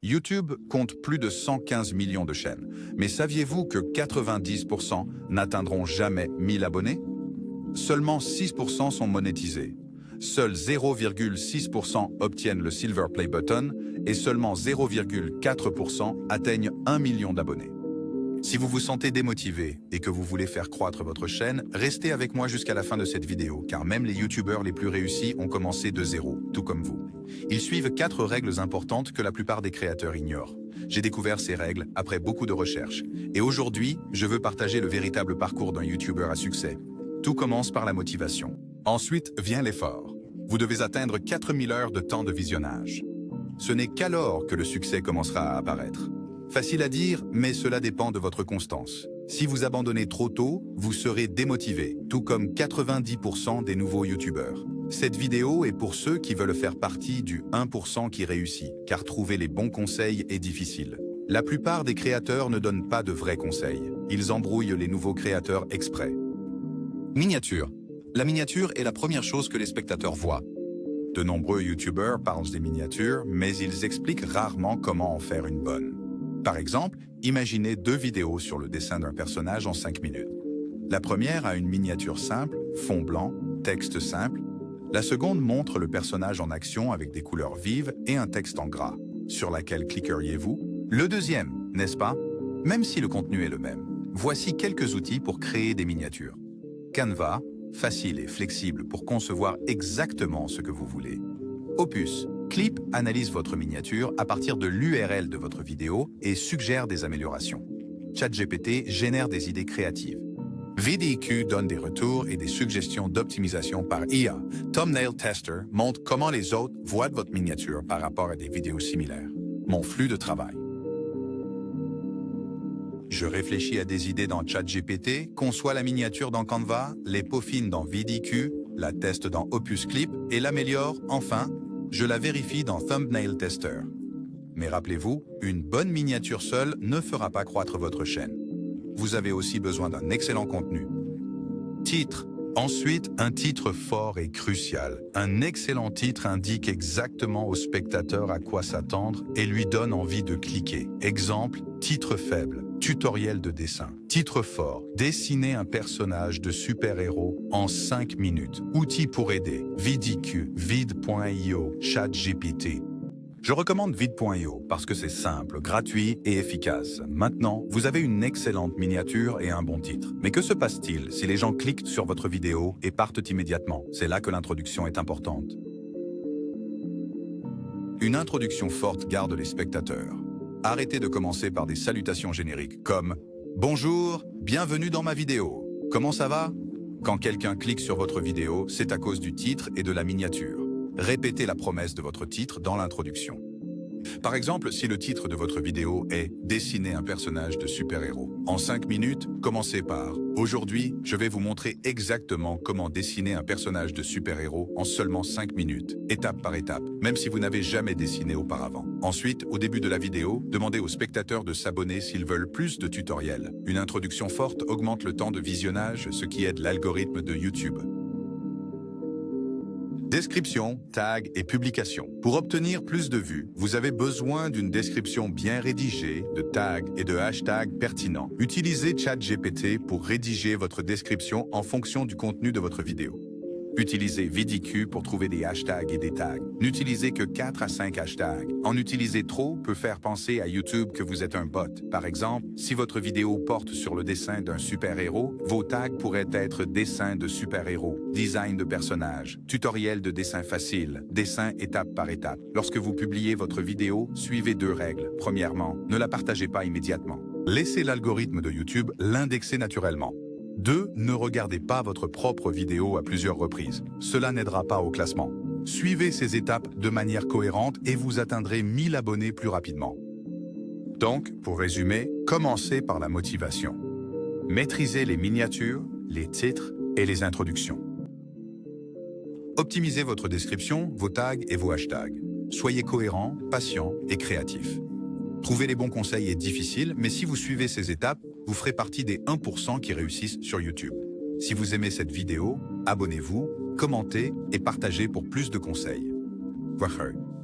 YouTube compte plus de 115 millions de chaînes, mais saviez-vous que 90% n'atteindront jamais 1000 abonnés? Seulement 6% sont monétisés. Seuls 0,6% obtiennent le Silver Play Button et seulement 0,4% atteignent 1 million d'abonnés. Si vous vous sentez démotivé et que vous voulez faire croître votre chaîne, restez avec moi jusqu'à la fin de cette vidéo, car même les youtubeurs les plus réussis ont commencé de zéro, tout comme vous. Ils suivent 4 règles importantes que la plupart des créateurs ignorent. J'ai découvert ces règles après beaucoup de recherches. Et aujourd'hui, je veux partager le véritable parcours d'un youtubeur à succès. Tout commence par la motivation. Ensuite vient l'effort. Vous devez atteindre 4000 heures de temps de visionnage. Ce n'est qu'alors que le succès commencera à apparaître. Facile à dire, mais cela dépend de votre constance. Si vous abandonnez trop tôt, vous serez démotivé, tout comme 90% des nouveaux youtubeurs. Cette vidéo est pour ceux qui veulent faire partie du 1% qui réussit, car trouver les bons conseils est difficile. La plupart des créateurs ne donnent pas de vrais conseils. Ils embrouillent les nouveaux créateurs exprès. Miniature. La miniature est la première chose que les spectateurs voient. De nombreux youtubeurs parlent des miniatures, mais ils expliquent rarement comment en faire une bonne. Par exemple, imaginez 2 vidéos sur le dessin d'un personnage en 5 minutes. La première a une miniature simple, fond blanc, texte simple. La seconde montre le personnage en action avec des couleurs vives et un texte en gras. Sur laquelle cliqueriez-vous? Le deuxième, n'est-ce pas? Même si le contenu est le même. Voici quelques outils pour créer des miniatures. Canva, facile et flexible pour concevoir exactement ce que vous voulez. Opus, Clip analyse votre miniature à partir de l'URL de votre vidéo et suggère des améliorations. ChatGPT génère des idées créatives. VidIQ donne des retours et des suggestions d'optimisation par IA. Thumbnail Tester montre comment les autres voient votre miniature par rapport à des vidéos similaires. Mon flux de travail. Je réfléchis à des idées dans ChatGPT, conçois la miniature dans Canva, les peaufine dans VidIQ, la teste dans Opus Clip et l'améliore, enfin, je la vérifie dans Thumbnail Tester. Mais rappelez-vous, une bonne miniature seule ne fera pas croître votre chaîne. Vous avez aussi besoin d'un excellent contenu. Titre. Ensuite, un titre fort et crucial. Un excellent titre indique exactement au spectateur à quoi s'attendre et lui donne envie de cliquer. Exemple, titre faible, tutoriel de dessin. Titre fort, dessiner un personnage de super-héros en 5 minutes. Outils pour aider, VidIQ, vid.io, ChatGPT. Je recommande vid.io parce que c'est simple, gratuit et efficace. Maintenant, vous avez une excellente miniature et un bon titre. Mais que se passe-t-il si les gens cliquent sur votre vidéo et partent immédiatement? C'est là que l'introduction est importante. Une introduction forte garde les spectateurs. Arrêtez de commencer par des salutations génériques comme « Bonjour, bienvenue dans ma vidéo. Comment ça va ?» Quand quelqu'un clique sur votre vidéo, c'est à cause du titre et de la miniature. Répétez la promesse de votre titre dans l'introduction. Par exemple, si le titre de votre vidéo est « Dessiner un personnage de super-héros ». En 5 minutes, commencez par « Aujourd'hui, je vais vous montrer exactement comment dessiner un personnage de super-héros en seulement 5 minutes, étape par étape, même si vous n'avez jamais dessiné auparavant. » Ensuite, au début de la vidéo, demandez aux spectateurs de s'abonner s'ils veulent plus de tutoriels. Une introduction forte augmente le temps de visionnage, ce qui aide l'algorithme de YouTube. Description, tag et publication. Pour obtenir plus de vues, vous avez besoin d'une description bien rédigée, de tags et de hashtags pertinents. Utilisez ChatGPT pour rédiger votre description en fonction du contenu de votre vidéo. Utilisez VidIQ pour trouver des hashtags et des tags. N'utilisez que 4 à 5 hashtags. En utiliser trop peut faire penser à YouTube que vous êtes un bot. Par exemple, si votre vidéo porte sur le dessin d'un super-héros, vos tags pourraient être dessin de super-héros, design de personnage, tutoriel de dessin facile, dessin étape par étape. Lorsque vous publiez votre vidéo, suivez 2 règles. Premièrement, ne la partagez pas immédiatement. Laissez l'algorithme de YouTube l'indexer naturellement. 2. Ne regardez pas votre propre vidéo à plusieurs reprises. Cela n'aidera pas au classement. Suivez ces étapes de manière cohérente et vous atteindrez 1000 abonnés plus rapidement. Donc, pour résumer, commencez par la motivation. Maîtrisez les miniatures, les titres et les introductions. Optimisez votre description, vos tags et vos hashtags. Soyez cohérent, patient et créatif. Trouver les bons conseils est difficile, mais si vous suivez ces étapes, vous ferez partie des 1% qui réussissent sur YouTube. Si vous aimez cette vidéo, abonnez-vous, commentez et partagez pour plus de conseils. Wacher.